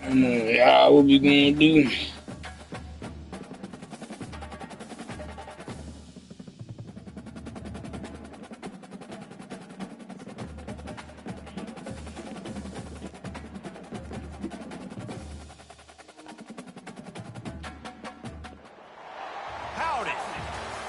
Yeah, what we gonna do? Howdy.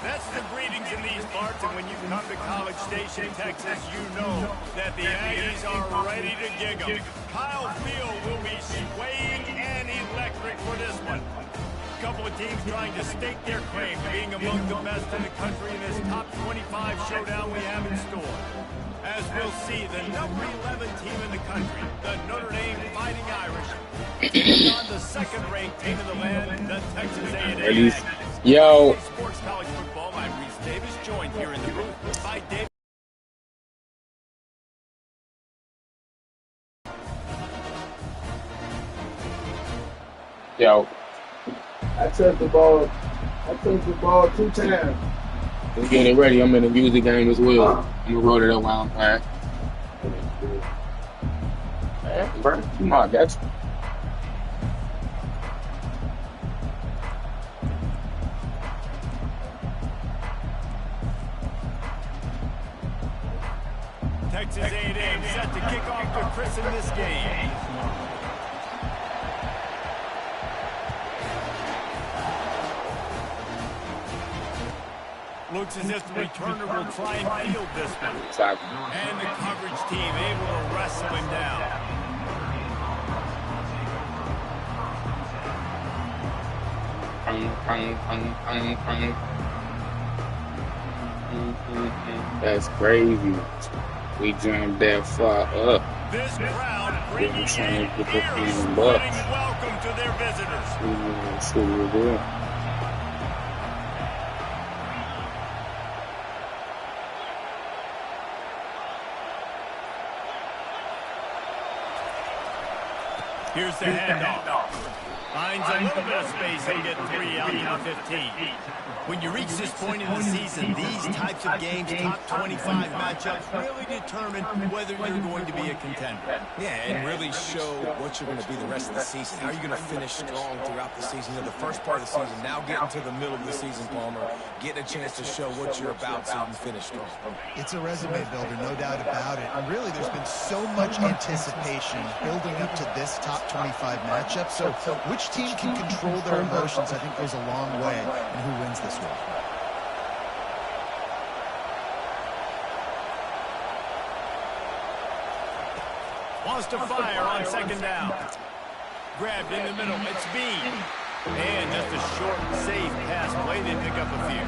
That's the greetings in these parts, and when you come to College Station, Texas, you know that the Aggies are ready to gig 'em. Kyle Field will be swaying and electric for this one. A couple of teams trying to stake their claim to being among the best in the country in this top 25 showdown we have in store. As we'll see, the number 11 team in the country, the Notre Dame Fighting Irish, taking on the second-ranked team in the land, the Texas A&M Aggies. Yo. Sports College Football, I'm Reese Davis, joined here in the booth by David. Yo. I took the ball 2 times. Let's get it ready. I'm in the music game as well. I'm gonna roll it up while I'm playing. Man, bro, come on, that's Texas A&M set to kick off to christen this game. Looks as if the returner will try and field this one. And the coverage team able to wrestle him down. That's crazy. We jumped that far up. This crowd bringing a trying to get fierce the welcome to their visitors. See what we're doing. Here's the handoff. Finds a little bit of space. He'll get 3 out to the 15. When you reach this point in the season, these types of games, top 25 matchups, really determine whether you're going to be a contender. Yeah, and really show what you're going to be the rest of the season. How are you going to finish strong throughout the season? You know, the first part of the season, now getting to the middle of the season, Palmer, getting a chance to show what you're about so you can finish strong. It's a resume builder, no doubt about it. And really, there's been so much anticipation building up to this top 25 matchup. So which team can control their emotions, I think, goes a long way in who wins this one. Wants to fire on second down. Grabbed in the middle. It's Bean. And just a short, safe pass play. They pick up a few.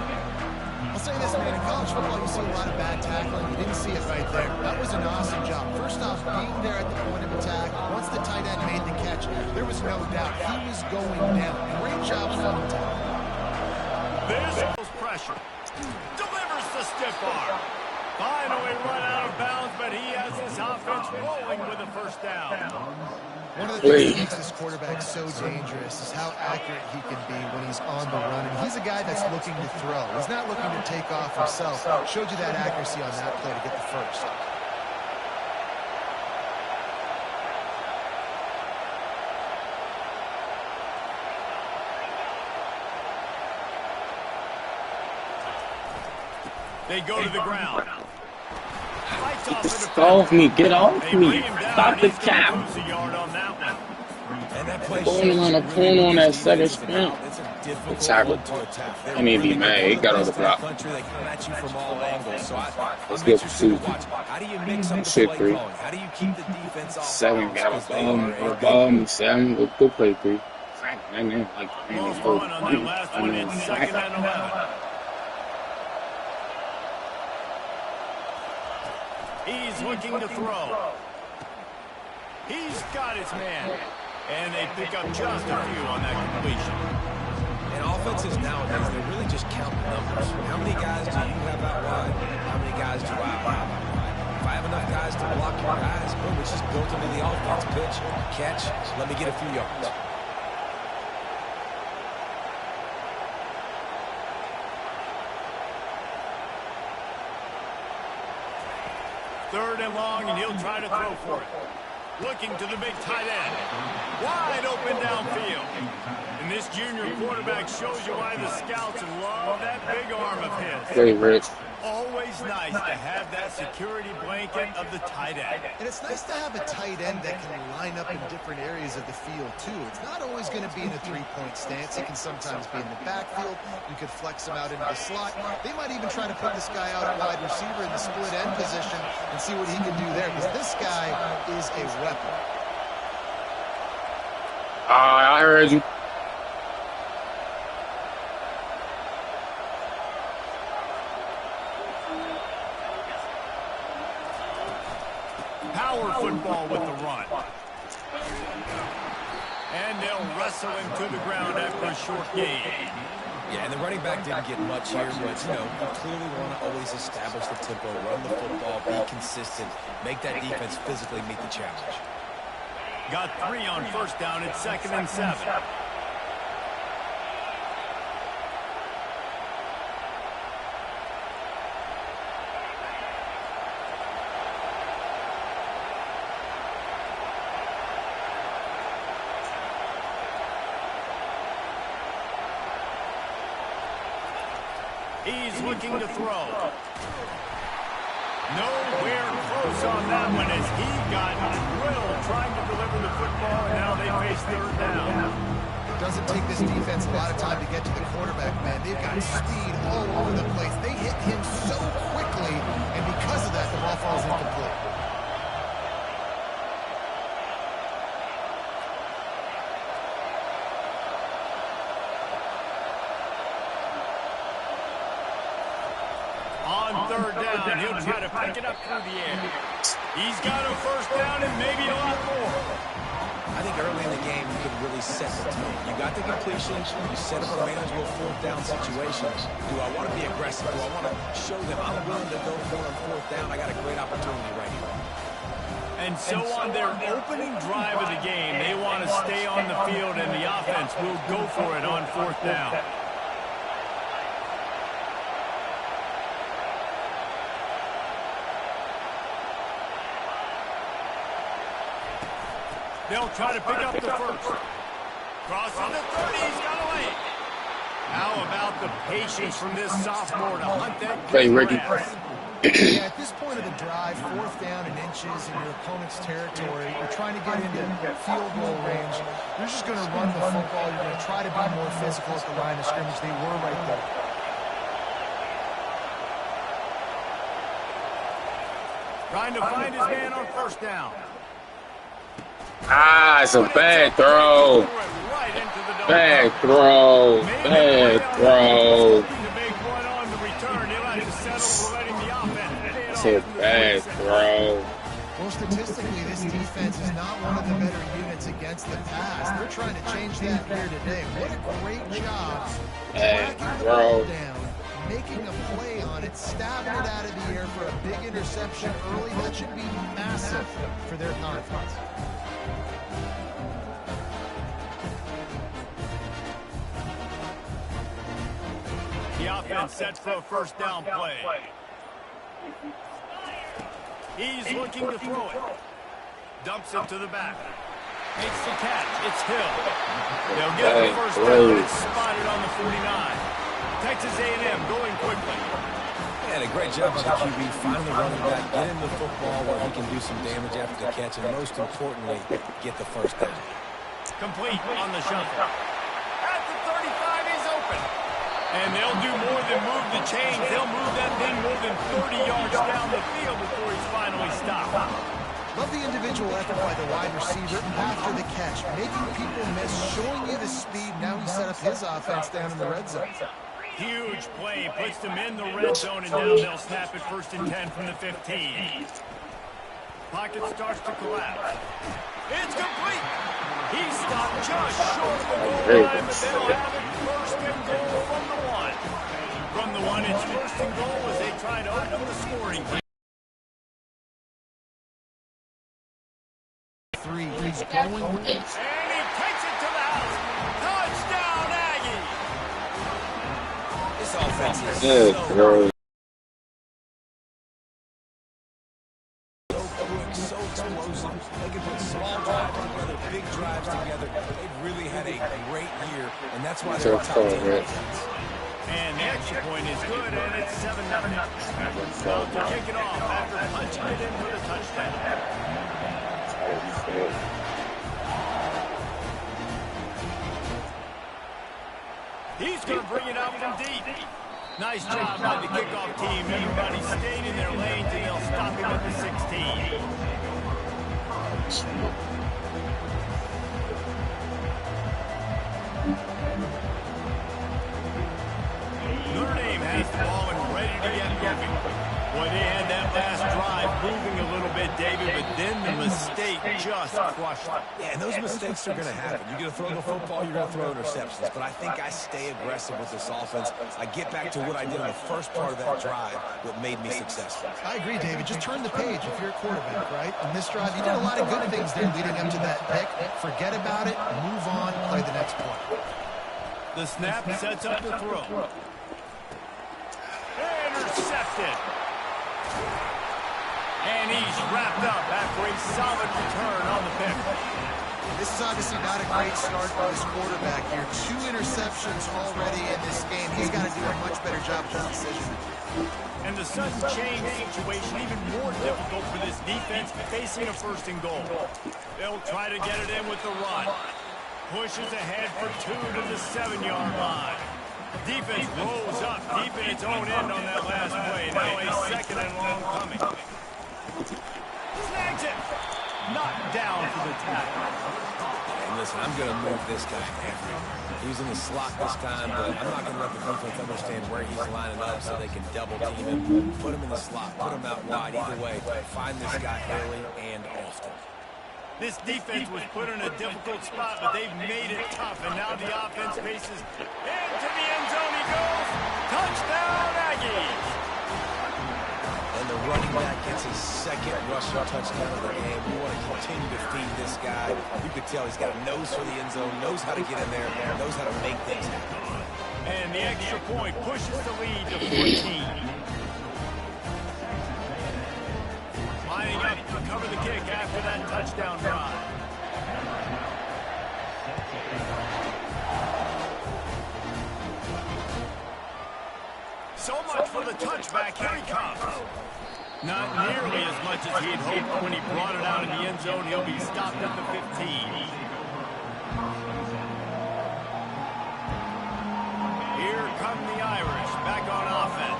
I'll say this, man, in college football, you see a lot of bad tackling. You didn't see it right there. That was an awesome job. First off, being there at the point of attack. Once the tight end made the catch, there was no doubt he was going down. Great job from the tackle. There's pressure. Delivers the stiff arm. Finally run out of bounds, but he has his offense rolling with a first down. One of the things that makes this quarterback so dangerous is how accurate he can be when he's on the run. And he's a guy that's looking to throw. He's not looking to take off himself. Showed you that accuracy on that play to get the first. They go to the ground. Get off me. Get off me. Stop the cap. Going on a corner on that second sprint. Tackle. I mean, be mad. He got on the block. Let's get pursuit. 6-3. 7 got a ball. 7. Go play 3. And then, like, he's looking to throw. He's got his man. And they pick up just a few on that completion. And offenses nowadays, they really just count the numbers. How many guys do you have out wide? How many guys do I have out wide? If I have enough guys to block your guys, boom, it's just built into the offense. Pitch, catch, let me get a few yards. Third and long, and he'll try to throw for it. Looking to the big tight end. Wide open downfield. And this junior quarterback shows you why the scouts love that big arm of his. Hey, Rich. Always nice to have that security blanket of the tight end. And it's nice to have a tight end that can line up in different areas of the field, too. It's not always going to be in a three-point stance. He can sometimes be in the backfield. You could flex him out into the slot. They might even try to put this guy out at wide receiver in the split end position and see what he can do there, because this guy is a weapon. I heard you. Power football with the run. And they'll wrestle him to the ground after a short gain. Yeah, and the running back didn't get much here, but, you know, you clearly want to always establish the tempo, run the football, be consistent, make that defense physically meet the challenge. Got 3 on first down. It's 2nd and 7. He's looking to throw. Nowhere close on that one as he got drilled trying to deliver the football, and now they face 3rd down. Doesn't take this defense a lot of time to get to the quarterback, man. They've got speed all over the place. They hit him so quickly, and because of that, the ball falls incomplete. On 3rd down, he'll try to pick it up through the air. He's got a first down and maybe a lot more. I think early in the game, you can really set the tone. You got the completion, you set up a manageable 4th down situation. Do I want to be aggressive? Do I want to show them I'm willing to go for it on 4th down? I got a great opportunity right here. And so on their opening drive of the game, they want to stay on the field, and the offense will go for it on 4th down. They'll try to pick up the first. Crossing the 30, he's got a lane. How about the patience from this sophomore to hunt that Hey, Ricky. Yeah, at this point of the drive, 4th down and inches in your opponent's territory, you're trying to get into field goal range. You're just going to run the football. You're going to try to be more physical at the line of scrimmage. They were right there. Trying to find his man on first down. It's a bad throw. Bad throw. Bad throw. It's a bad throw. Well, statistically, this defense is not one of the better units against the pass. They're trying to change that here today. What a great job tracking the ball down, making a play on it, stabbing it out of the air for a big interception early. That should be massive for their confidence. The offense sets for a first down play. He's looking to throw it. Dumps it to the back. Makes the catch. It's Hill. They'll get the first down. It's spotted on the 49. Texas A&M going quickly. Yeah, a great job by the QB, finally running back, get him the football where he can do some damage after the catch, and most importantly, get the first down. Complete on the shuffle. At the 35, he's open. And they'll do more than move the chains. They'll move that thing more than 30 yards down the field before he's finally stopped. Love the individual effort by the wide receiver after the catch, making people miss, showing you the speed. Now he set up his offense down in the red zone. Huge play, puts them in the red zone, and now they'll snap it 1st and 10 from the 15. Pocket starts to collapse. It's complete. He stopped just short of the goal line, but they'll have it 1st and goal from the 1. From the 1, it's 1st and goal as they try to open the scoring. 3, he's going. And he takes it to the house. Touchdown, Aggie. This offense is Good throw. so quick, so explosive. They can put so That's why they're a top 10 defense. And the extra point is good, and it's 7-0. So to kick it off after punching it in for the touchdown. He's going to bring it out from deep. Nice job by the kickoff team. Everybody stayed in their lanes, and they'll stop him at the 16. Notre Dame has the ball and ready to get moving. Boy, they had that last drive moving a little bit, David, but then the mistake just crushed them. Yeah, and those mistakes are going to happen. You're going to throw the football, you're going to throw interceptions. But I think I stay aggressive with this offense. I get back to what I did in the first part of that drive, what made me successful. I agree, David. Just turn the page if you're a quarterback, right? On this drive, you did a lot of good things there leading up to that pick. Forget about it, move on, play the next play. The snap sets up the throw. Intercepted. And he's wrapped up after a solid return on the pick. This is obviously not a great start for this quarterback here. 2 interceptions already in this game. He's got to do a much better job with his decision. And the sudden change situation even more difficult for this defense facing a 1st and goal. They'll try to get it in with the run. Pushes ahead for 2 to the 7-yard line. Defense rolls up deep in its own end on that last play. Now a 2nd and long coming. Snags it. Knocked down for the tackle. And listen, I'm going to move this guy everywhere. He's in the slot this time, but I'm not going to let the defense understand where he's lining up so they can double team him. Put him in the slot, put him out wide. Either way, find this guy early and often. This defense was put in a difficult spot, but they've made it tough. And now the offense faces into the end zone. He goes. Touchdown, Aggies. And the running back gets his 2nd rushing touchdown of the game. We want to continue to feed this guy. You could tell he's got a nose for the end zone, knows how to get in there, knows how to make things happen. And the extra point pushes the lead to 14. Lining up to cover the kick after that touchdown drive. So much for the touchback. Here he comes. Not nearly as much as he had hoped when he brought it out in the end zone. He'll be stopped at the 15. Here come the Irish back on offense.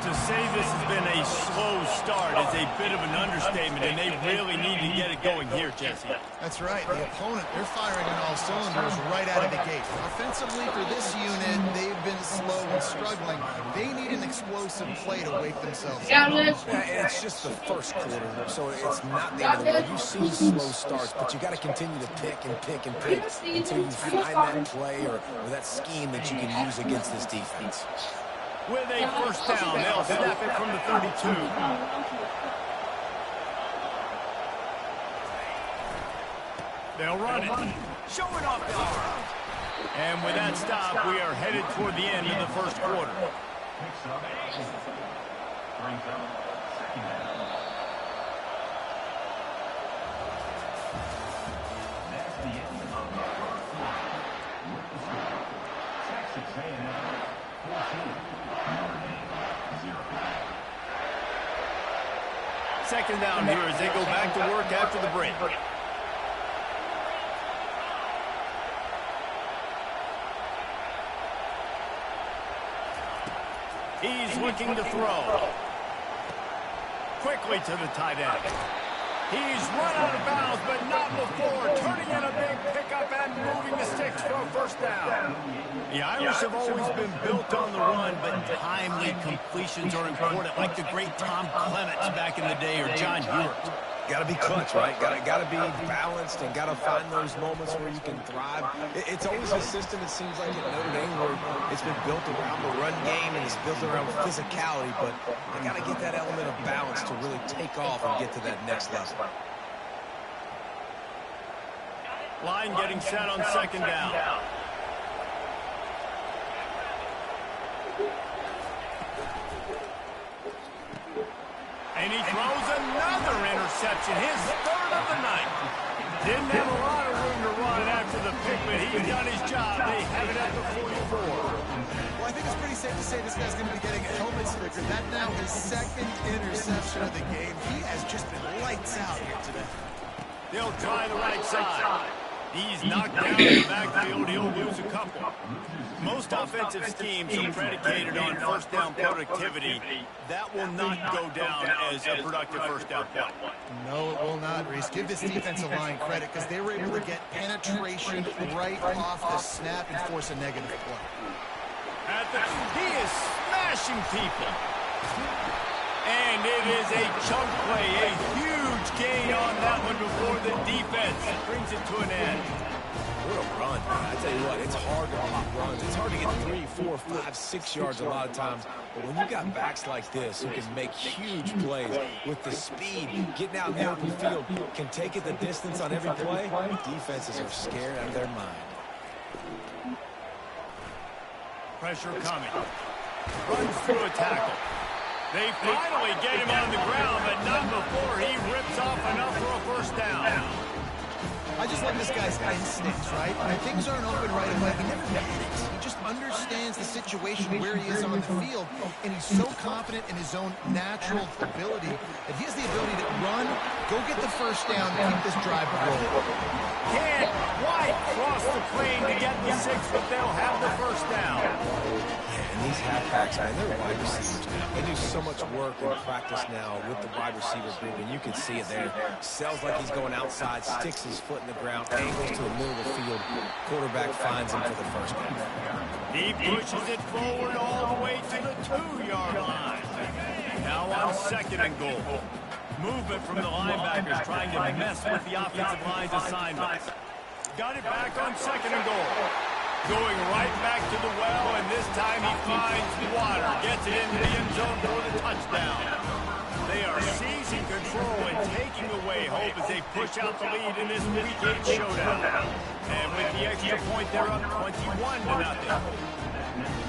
To say this has been a slow start is a bit of an understatement, and they really need to get it going here, Jesse. That's right. The opponent, they're firing on all cylinders right out of the gate. Offensively, for this unit, they've been slow and struggling. They need an explosive play to wake themselves up. Yeah, and it's just the first quarter, so it's not the end of the world. You've seen slow starts, but you got to continue to pick and pick and pick until you find that play or that scheme that you can use against this defense. With a 1st down, they'll snap it from the 32. They'll run it. Showing off power. And with that stop, we are headed toward the end of the 1st quarter. Second down here as they go back to work after the break. He's looking to throw. Quickly to the tight end. He's run out of bounds, but not before turning in a big pickup and moving the sticks for a 1st down. The Irish have always been built on the run, but timely completions are important, like the great Tom Clements back in the day or John Hewart. Got to be clutch, right? Got to be balanced and got to find those moments where you can thrive. It's always a system, it seems like, at Notre Dame where it's been built around the run game and it's built around physicality, but they got to get that element of balance to really take off and get to that next level. Line getting set on 2nd down. And he throws another interception, his 3rd of the night. Didn't have a lot of room to run after the pick, but he's done his job. They have it at the 44. Well, I think it's pretty safe to say this guy's going to be getting a helmet sticker. That now his second interception of the game. He has just been lights out here today. They'll try the right side. He's knocked down in the backfield. He'll lose a couple. Most offensive schemes are predicated on first down productivity. That will not go down as a productive first down play. No, it will not, Reese. Give this defensive line credit because they were able to get penetration right off the snap and force a negative play. He is smashing people. And it is a chunk play, a huge gain on that one before the defense brings it to an end. What a run, man. I tell you what, it's hard to pop runs. It's hard to get 3, 4, 5, 6 yards a lot of times. But when you got backs like this who can make huge plays with the speed, getting out in the open field, can take it the distance on every play, defenses are scared out of their mind. Pressure coming. Runs through a tackle. They finally get him on the ground, but not before he rips off enough for a first down. I just love this guy's instincts, right? When things aren't open right away, he never panics. He just understands the situation where he is on the field, and he's so confident in his own natural ability that he has the ability to run, go get the first down, and keep this drive rolling. Can't quite cross the plane to get the 6, but they'll have the first down. And these halfbacks, man, they're wide receivers now. They do so much work in practice now with the wide receiver group, and you can see it there. Sells like he's going outside, sticks his foot in the ground, angles to the middle of the field. Quarterback finds him for the first down. He pushes it forward all the way to the 2-yard line. Now on 2nd and goal. Movement from the linebackers trying to mess with the offensive line's assignments. Got it back on 2nd and goal. Going right back to the well, and this time he finds water. Gets it into the end zone for the touchdown. They are seizing control and taking away hope as they push out the lead in this Week 8 showdown. And with the extra point, they're up 21-0.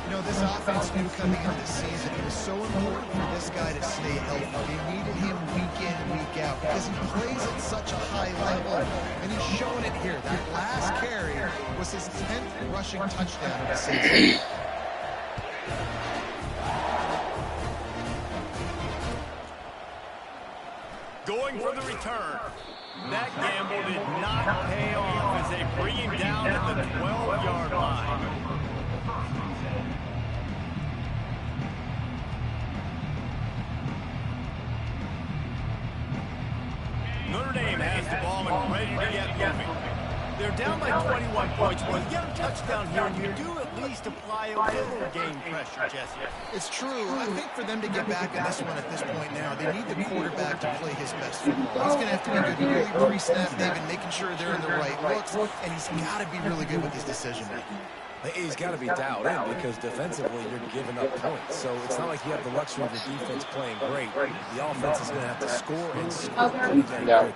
You know, this offense knew coming into the season it was so important for this guy to stay healthy. They needed him week in, week out because he plays at such a high level, and he's showing it here. That last carry was his 10th rushing touchdown of the season. Going for the return. That gamble did not pay off as they bring him down at the 12-yard line. Notre Dame has the ball and ready to get moving. They're down by 21 points. When you get a touchdown here, you do at least apply a little game pressure, Jesse. It's true. I think for them to get back in this one at this point now, they need the quarterback to play his best football. He's going to have to be good really pre-snap, David, making sure they're in the right looks, and he's got to be really good with his decision-making. He's got to be dialed in because defensively you're giving up points. So it's not like you have the luxury of the defense playing great. The offense is going to have to score and score. Yeah.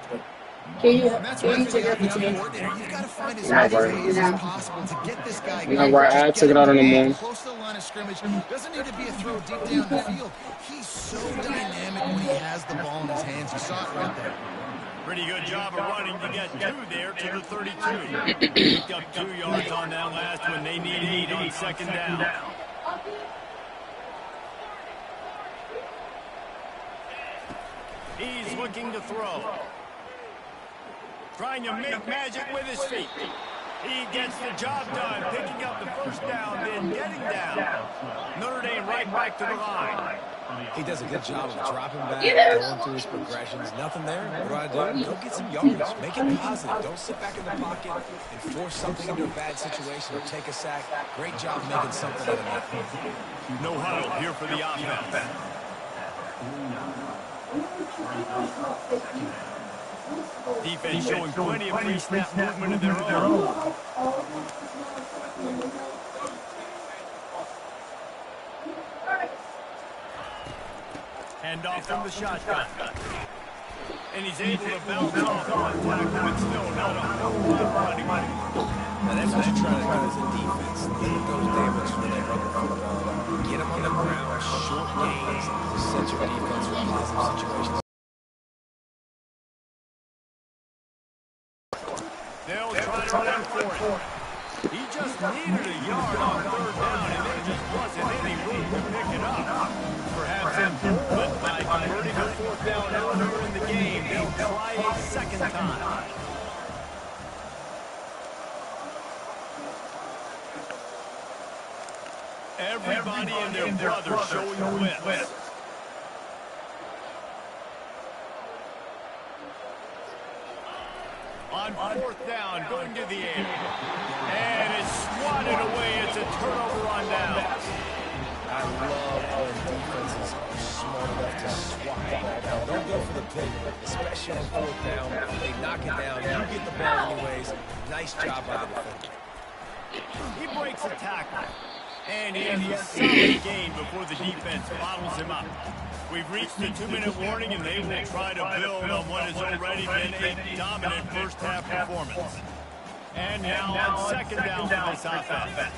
That's why as a defensive coordinator, you've got to find as many ways as possible to get this guy going. I took it out on the moon. Close to the line of scrimmage. Doesn't need to be a throw deep down the field. He's so dynamic when he has the ball in his hands. You saw it right there. Pretty good job of running to get 2 there to the 32. Picked up 2 yards on that last one. They need 8 on 2nd down. He's looking to throw. Trying to make magic with his feet. He gets the job done, picking up the first down, then getting down. Notre Dame right back to the line. He does a good job of dropping back, going through his progressions. Nothing there. What do I do? Go get some yardage. Make it positive. Don't sit back in the pocket and force something into a bad situation or take a sack. Great job making something out of that. No huddle here for the offense. Defense showing plenty of pre-snap movement of their own. Hand off from the shotgun. And he's able to bounce off one tackle, but still not a whole lot running. Now that's what you're trying to do as a defense. Limit those damage when they run the football. Get them on the ground, short gains to set your defense for positive situations. They'll try to run for it. He just needed a yard on third down, and there just wasn't any room to pick it up. Perhaps emboldened by converting a fourth down earlier in the game, they'll try a second time. Everybody and their brother showing whips. On fourth down, going to the air. And it's swatted away. It's a turnover on downs. I love when defenses are smart enough to swat the ball down. Don't go for the pick, especially on fourth down. They knock it down. You get the ball anyways. Nice job by the defender. He breaks a tackle. And he has a solid gain before the defense bottles him up. We've reached the 2-minute warning, and they will try to build on what has already been a dominant first-half performance. And now on second down for this offense.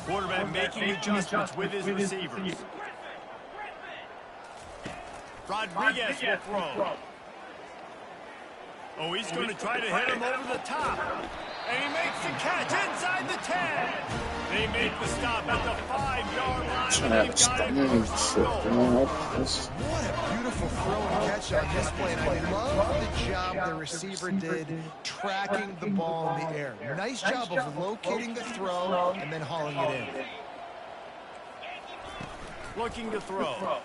Quarterback making adjustments with his receivers. Rodriguez will throw. Oh, he's going to try to hit him over the top. And he makes the catch inside the 10. They make the stop at the 5-yard line. They've got it. What a beautiful throw and catch on this play. And I love the job the receiver did tracking the ball in the air. Nice job of locating the throw and then hauling it in. Looking to throw.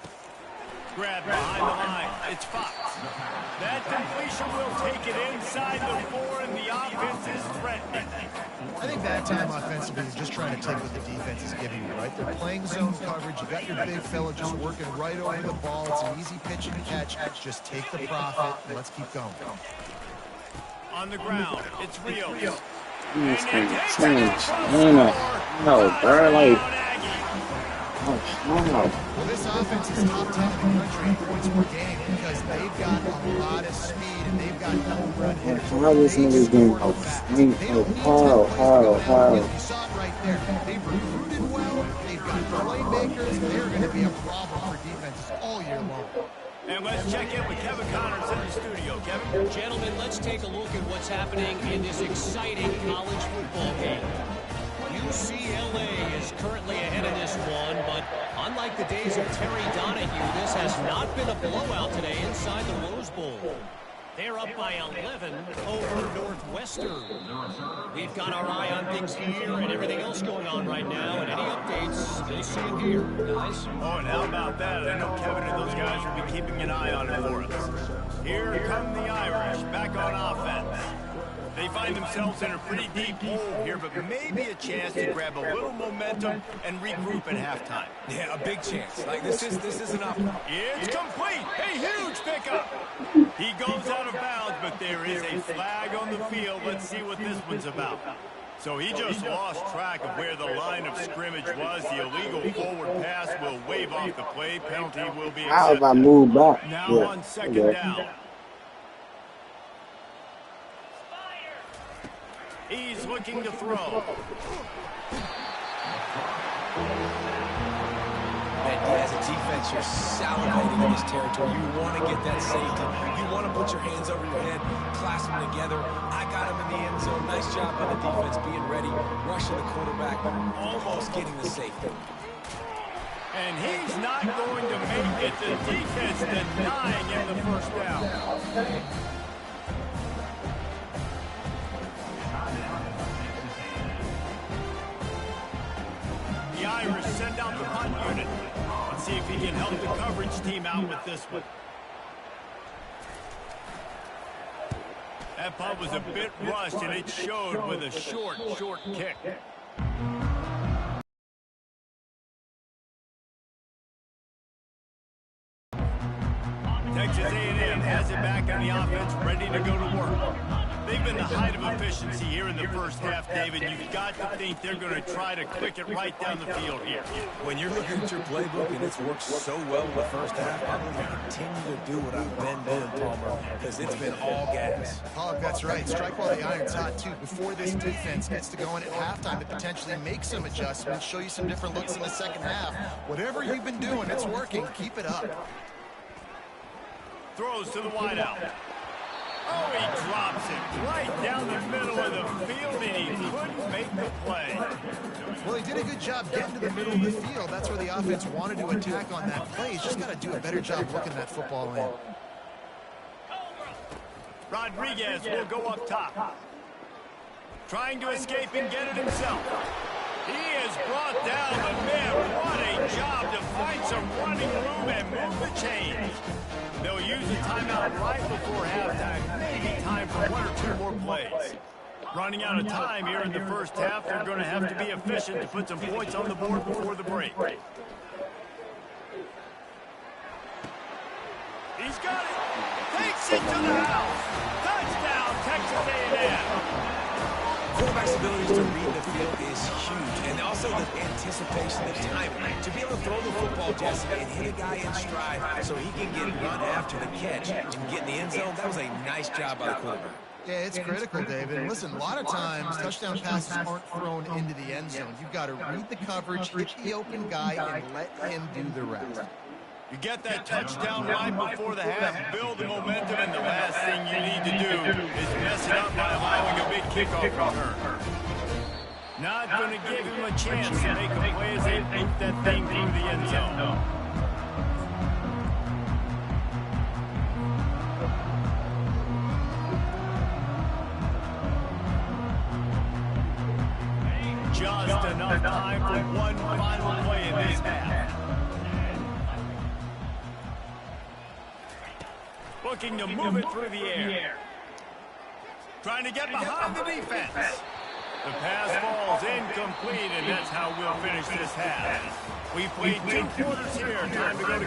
Grab behind the line. It's Fox. That completion will take it inside the 4, and the offense is threatening. I think that time offensively is just trying to take what the defense is giving you, right? They're playing zone coverage. You got your big fella just working right over the ball. It's an easy pitch and catch. Just take the profit, and let's keep going. On the ground, it's Rios. No, bro, like... Well, this offense is top 10 in the country in points per game because they've got a lot of speed and they've got no run hitters. How this nigga's getting how? You saw it right there. They've recruited well. They've got playmakers. They're going to be a problem for defenses all year long. And let's check in with Kevin Connors in the studio. Kevin? Gentlemen, let's take a look at what's happening in this exciting college football game. UCLA is currently ahead in this one, but unlike the days of Terry Donahue, this has not been a blowout today inside the Rose Bowl. They're up by 11 over Northwestern. We've got our eye on things here and everything else going on right now, and any updates, you'll see it here, guys. Oh, and how about that? I know Kevin and those guys will be keeping an eye on it for us. Here come the Irish back on offense. They find themselves in a pretty deep hole here, but maybe a chance to grab a little momentum and regroup at halftime. Yeah, a big chance. Like, this is an opportunity. It's complete. A huge pickup. He goes out of bounds, but there is a flag on the field. Let's see what this one's about. So he just lost track of where the line of scrimmage was. The illegal forward pass will wave off the play. Penalty will be accepted. How if I move back? Now on second down. He's looking to throw. And as a defense, you're salivating in this territory. You want to get that safety. You want to put your hands over your head, clasp them together. I got him in the end zone. Nice job by the defense being ready, rushing the quarterback, almost getting the safety. And he's not going to make it. The defense denying him the first down. The Irish send out the punt unit. Let's see if he can help the coverage team out with this one. That punt was a bit rushed, and it showed with a short kick. Texas A&M has it back on the offense, ready to go to work. They've been the height of efficiency here in the first half, David. You've got to think they're going to try to click it right down the field here. When you're looking at your playbook and it's worked so well in the first half, I'm going to continue to do what I've been doing, Palmer. because it's been all gas. Oh, that's right. Strike while the iron's hot, too. Before this defense gets to going at halftime to potentially make some adjustments, show you some different looks in the second half. Whatever you've been doing, it's working. Keep it up. Throws to the wideout. Oh, he drops it right down the middle of the field, and he couldn't make the play. Well, he did a good job getting to the middle of the field. That's where the offense wanted to attack on that play. He's just got to do a better job looking that football in. Rodriguez will go up top. Trying to escape and get it himself. He is brought down, but man, what a job to find some running room and move the chains. They'll use the timeout right before halftime. Maybe time for one or two more plays. Running out of time here in the first half. They're going to have to be efficient to put some points on the board before the break. He's got it. Takes it to the house. Touchdown, Texas A&M. Quarterback's ability to read the field is huge, and also the anticipation, the timing. To be able to throw the football, Jesse, and hit a guy in stride so he can get run after the catch and get in the end zone, that was a nice job by the quarterback. Yeah, it's critical, David. And listen, a lot of times, touchdown passes aren't thrown into the end zone. You've got to read the coverage, hit the open guy, and let him do the rest. You get that touchdown right before the half, build the momentum, and the last thing you need to do is mess it up by allowing a big kickoff return. Not going to give him a chance to make a play as they boot that thing through the end zone. Just enough time for one final play in this half. Looking to move it through the air. Trying to get behind the defense. The pass falls incomplete, and that's how we'll finish this half. We've played 2 quarters here. Time to go to